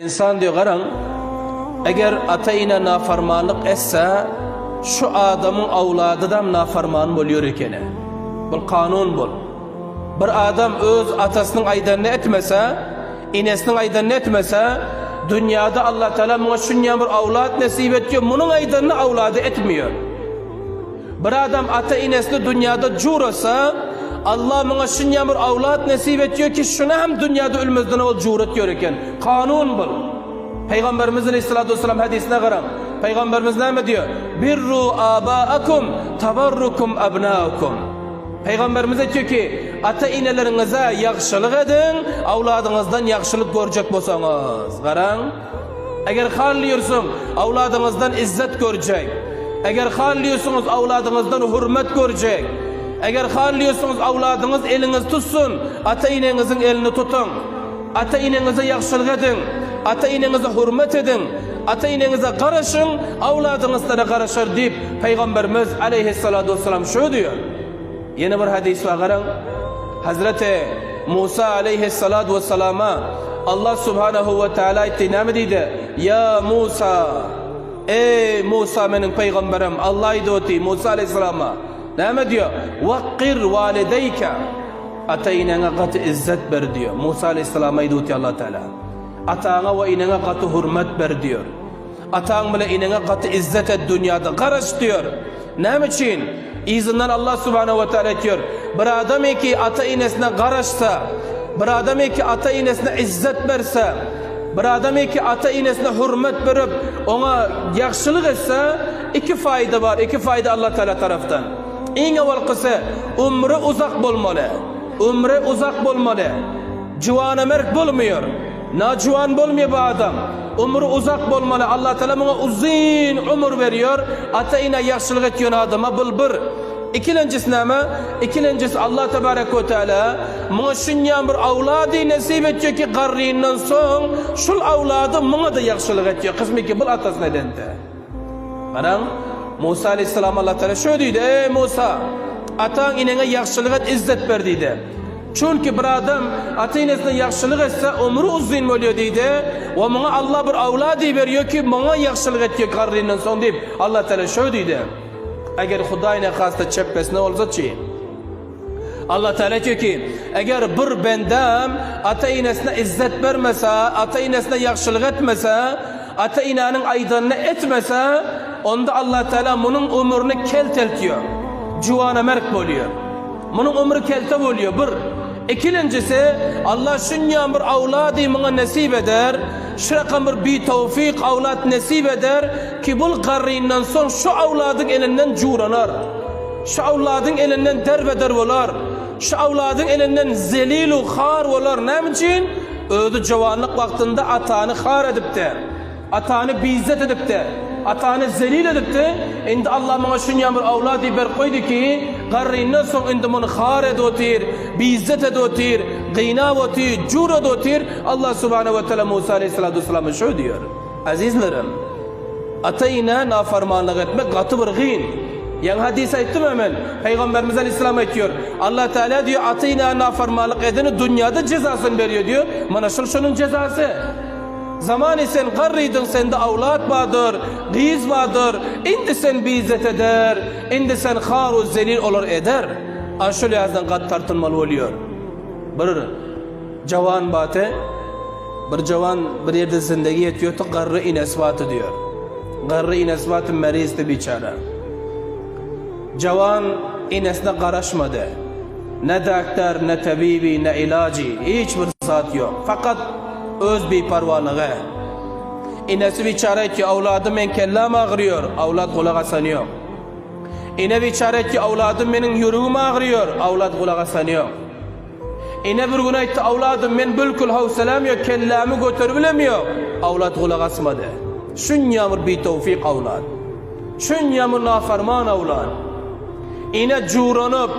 İnsan diyor qaran, eğer atayına nafarmanlık etse, şu adamın avladıdan nafarman boluyor ekene. Bu kanun bol. Bir adam öz atasının aydanını etmese, inesinin aydanını etmese, dünyada Allah Teala buna şunyan bir avlad nasip ediyor, bunun aydanını avladı etmiyor. Bir adam ata inesini dünyada curasa, Allah buna şunyan bir avlad nasip ediyor ki şuna hem dünyada ölmezden ol cur ediyor eken. Kanun bu. Peygamberimizin Aleyhisselatü Vesselam hadisine qaran. Peygamberimiz ne diyor? Birru abaakum tabarrukum abnaukum. Peygamberimiz diyor ki ata inelerinize yaxşılık edin, avladınızdan yaxşılık görecek bolsanız. Qaran. Eğer xalliyorsun avladınızdan izzet görecek. Eğer xalliyorsunuz avladınızdan hürmet görecek. Eğer xalliyorsunuz avladınız eliniz tutsun, ata inenizin elini tutun. Ata inenize yaxşılık edin. Ata inenize hürmet edin. Ata inenize karışın, avladınızda da karışır deyip Peygamberimiz Aleyhisselatü Vesselam şu diyor. Yeni bir hadis var qaran. Hazreti Musa Aleyhisselatü Vesselam'a Allah Subhanahu ve Teala etti ne dedi? Ya Musa, ey Musa benim peygamberim, Allah idi Musa Aleyhisselam'a. Ne diyor? Vakkir valideyke. Ata inene katı izzet ver diyor. Musa Aleyhisselam'a idi Allah Teala. Atağına ve inene katı hürmet ver diyor. Atağın bile inene katı izzet et dünyada. Karış diyor. Ne için? İzinden Allah Subhanahu ve Teala diyor. Bir adam ki ata inesine karışsa, bir adam ki ata inesine izzet verse, bir adam ki ata inesine hürmet verip ona yaxşılık etse, iki fayda var. İki fayda Allah Teala taraftan. En evvel kısa umri uzak bulmalı. Umri uzak bulmalı. Civana merk bulmuyor. Nacuan bulmuyor bu adam. Umru uzak bulmalı. Allah Teala buna uzun umur veriyor. Ata ina yaxşılık ediyor adama bulbur. İkincisi ne? İkincisi Allah Tebarek ve Teala buna şunyan bir avladı nasip ediyor ki qarriyinden son şul avladı buna da yaxşılık ediyor. Kısmı ki bu atası nedende. Qaran Musa Aleyhisselam Allah Teala şöyle dedi. Ey Musa, atan inene yaxşılık et, izzet ver dedi. Çünkü bir adam ata inesine yaxşılık etse umru uzun oluyor dedi. Ve bana Allah bir avladı veriyor ki bana yaxşılık ediyor qarriyinden son deyip Allah Teala şöyle dedi. Eğer Hudayna xasta çeppesine olsa ki Allah Teala diyor ki eğer bir bendem ata inesine izzet vermese, ata inesine yaxşılık etmese, ata inanın aydanını etmese, onda Allah Teala bunun umurunu kelteltiyor. Cuvana merk oluyor. Bunun umru kelte oluyor. Bir. İkincisi Allah şunyan bir avladı bana nasip eder. Şurakan bir tevfik avlad nasip eder ki bu qarriyinden son şu avladın elinden curanar. Şu avladın elinden derbeder olar. Şu avladın elinden zelilu xar olar. Ne için? Ödü cavanlık vaktinde atanı xar edip de, atanı bizzet edip de, atanı zelil edip de, indi Allah bana şunyan bir avladı ber koydu ki qarriyinden son indi bunu xar edotir, bizzet edotir, qiyna edotir, cur edotir. Allah Subhanahu ve Teala Musa Aleyhisselatü Vesselam'a şu diyor. Azizlerim, atayına nafarmanlık etmek katı bir gın. Yani hadis ettim hemen. Peygamberimiz Aleyhisselam ediyor. Allah Teala diyor atayına nafarmanlık edeni dünyada cezasını veriyor diyor. Bana şunun cezası. Zaman sen qarriydin, sende avlat vardır, qiz vardır. Indi sen bizzet eder, indi sen xaru zelil olur eder. Aşul yazdan qat tartılmalı oluyor. Bir cavan batı, bir cavan bir yerde zindagi yetiyor, qarri inesbatı diyor. Qarri inesbatı merizdi biçara. Cavan inesine qaraşmadı. Ne doktor, ne tabibi, ne ilacı, hiçbir zat yok. Fakat öz biparvalığı. İnesi biçare ki avladım men kellam ağrıyor, avlad kulak asanıyor. İne biçare ki avladım benim yüreğim ağrıyor, avlad kulak asanıyor. İne bir gün etti avladım men bülkül havselam yok, kellamı götürülemiyor, avlad kulak asmadı. Şunyamur bir tevfik avlad. Şunyamur nafarman avlad. İne curanıp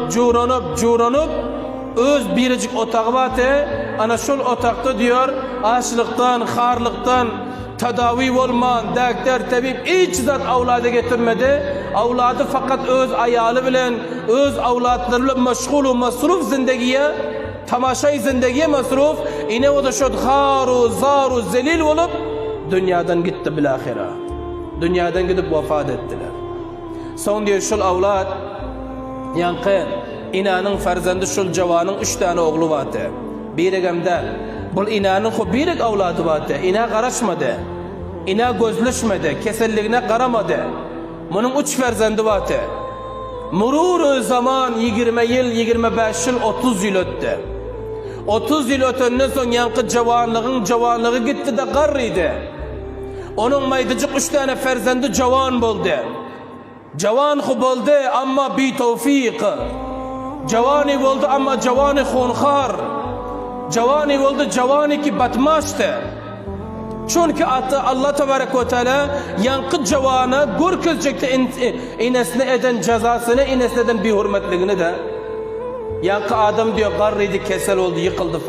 öz biricik otağı batı, ana şol otakta diyor, açlıktan, xarlıktan, tedavi olman, doktor, tabip hiç zat avladı getirmedi. Avladı fakat öz ayalı bilen, öz avlatlarıyla meşgul, masruf zindegiye, tamaşay zindegiye masruf, ine o da şod haru zaru zelil olup dünyadan gitti bilahira. Dünyadan gidip vefat ettiler. Son diyor şol avlat yankı inanın farzandı şol javanın 3 tane oğlu vardı. Biregemde bul inanın ko birek avladı vardı. İna qaraşmadı. İna gözleşmedi. Keselliğine qaramadı. Bunun 3 farzandı vardı. Murur zaman 20 yıl, 25 yıl, 30 yıl öttü. 30 yıl ötenden son yankı javanlığı gitti de qarrıydı. Onun maydıcık 3 tane farzandı javan boldu. Javan boldu ama bi tevfik. Javani boldu ama javani khonkhar. Javani boldu javani ki batmaştı. Çünkü Allah tebarek ve teala yankı javana görkezcekte inesine eden cezasını, inesine eden bir hürmetliğini de yankı adam diyor qarrıydı, kesel oldu, yıkıldı,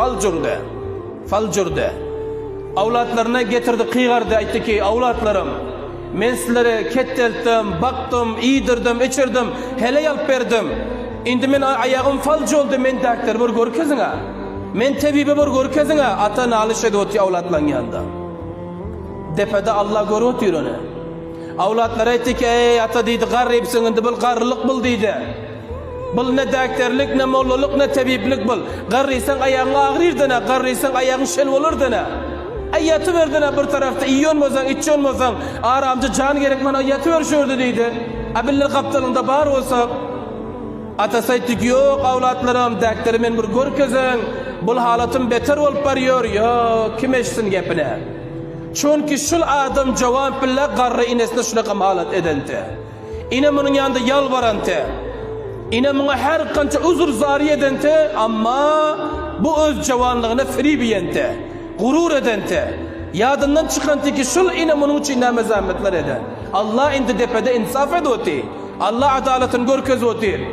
falcurdu. Avlatlarına getirdi, kıygardı, aytti ki avlatlarım men sizlere kettelttim, baktım, iyidirdim, içirdim, hele yalp verdim. Indi men ayağım falcı oldu, men doktor bir görkezine, men tebibi bir görkezine, ata naliş edoti avlatlan yanında. Depede Allah görüyor onu. Avlatlar aytti ki ey ata deydi qarrıypsın, indi bil qarrılık bil deydi. Bil ne doktorlik, ne molluluk, ne tebiblik bil. Qarrıysan ayağın ağrıyırdına, qarrıysan ayağın şel olurdına. Ayatı verdine bir tarafta iyi olmasan, içi olmasan, aramcı can gerek bana ayatı ver şurada deydi. Abiller kaptalında bar olsa. Atasayttık yok avlatlarım, doktorum men bir görkezin. Bu halatım beter olup barıyor. Yok, kim eşsin gepine. Çünkü şul adam javan pilla qarrı inesine şunaqa halat edente. İne bunun yanında yalvarante. İne buna her kança uzur zari edente ama bu öz javanlığına free biyente. Gurur edente. Yadından çıkantı ki şul ine bunun için ne mezametler eden. Allah indi depede insaf edoti. Allah adaletin görkez oti.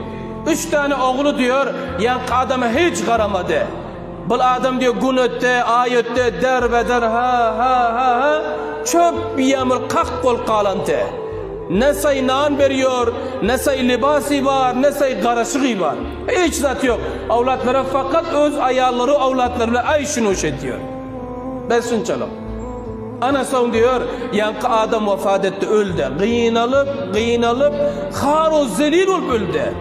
3 tane oğlu diyor yankı adamı hiç qaramadı. Bu adam diyor gün ötte, ay ötte, derbeder ha. Çöp bir yağmur kalk kol kalantı. Ne say nan veriyor, ne say libası var, ne say qarışığı var. Hiç zat yok. Avlatlara fakat öz ayarları avlatlarıyla ayşunuş ediyor. Ben şunçalım. Ana son diyor yankı adam vefat etti, öldü. Gıynalıp haru zelil olup öldü.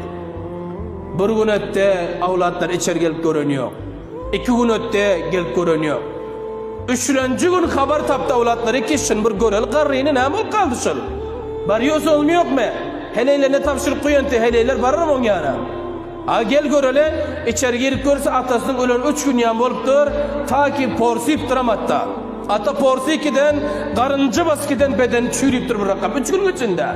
Bir gün ötte avlatlar içeri gelip görünüyor. 2 gün ötte gelip görünüyor. 3. gün haber taptı avlatları ki şun bir görel qarrıyını ne bol kaldı şul. Barıyorsa olmuyor mu? Heleyle ne tavşırıp koyuyordu, heleyler varır mı onun yana? Gel görele, içeri girip görse atasının ölen 3 gün yan boluptur, ta ki porsiyip duram hatta. Ata porsiyikiden, karıncı baskiden bedeni çürüyüptür bu rakam 3 gün içinde.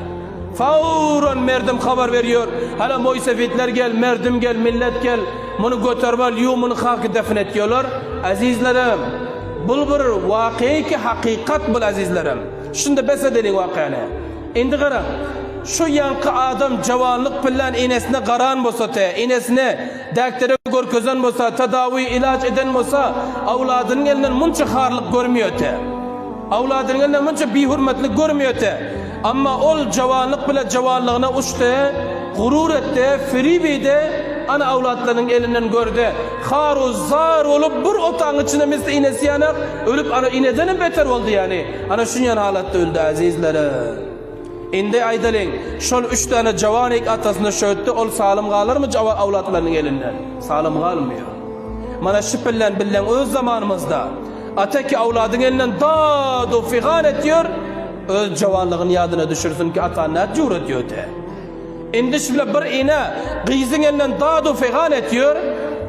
Fauran merdim haber veriyor. Hala moysefitler gel, merdim gel, millet gel. Bunu götürbal, yumunu haki defin ediyorlar. Azizlerim, bu bir vakıi ki hakikat bu azizlerim. Şimdi besedelik vakıane. İndi qaran, şu yankı adam javanlık bilen inesine qaran bolsa te, inesine doktora görkezan bolsa, tedavi ilaç eden bolsa, avladının elinden muncha harlık görmüyor te. Avladının elinden muncha bihurmetlik görmüyor te. Ama ol javanlık bile javanlığına uçtu, gurur etti, fribide, ana avlatlarının elinden gördü. Haru zar olup bir otağın içinde misli inesi yanak, ölüp ana ineden beter oldu yani. Ana şunyan halatta öldü azizleri. İndi aydalın, şol 3 tane javanik atasını şöğüttü, ol salim qalır mı avlatlarının elinden? Salim qalmıyor. Mana şu billen öz zamanımızda, ata ki avladın elinden dadu figan ediyor, öz javanlığın yadına düşürsün ki ata ne cüret diyordu. İndi şöyle bir ine, qizin elinden dadu figan ediyor,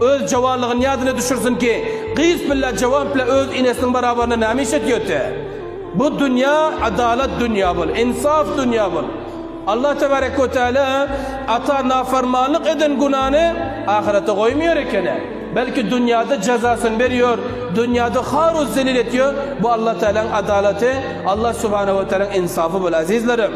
öz javanlığın yadına düşürsün ki, qiz billah javan billah öz inesinin beraberine namiş ediyordu. Bu dünya adalet dünya bul, insaf dünya bul. Allah tebarek ve teala ata nafermanlık eden günahını ahirete koymuyor ekene. Belki dünyada cezasını veriyor, dünyada haruz zelil ediyor. Bu Allah Teala'nın adaleti, Allah Subhanahu ve Teala'nın insafı bul azizlerim.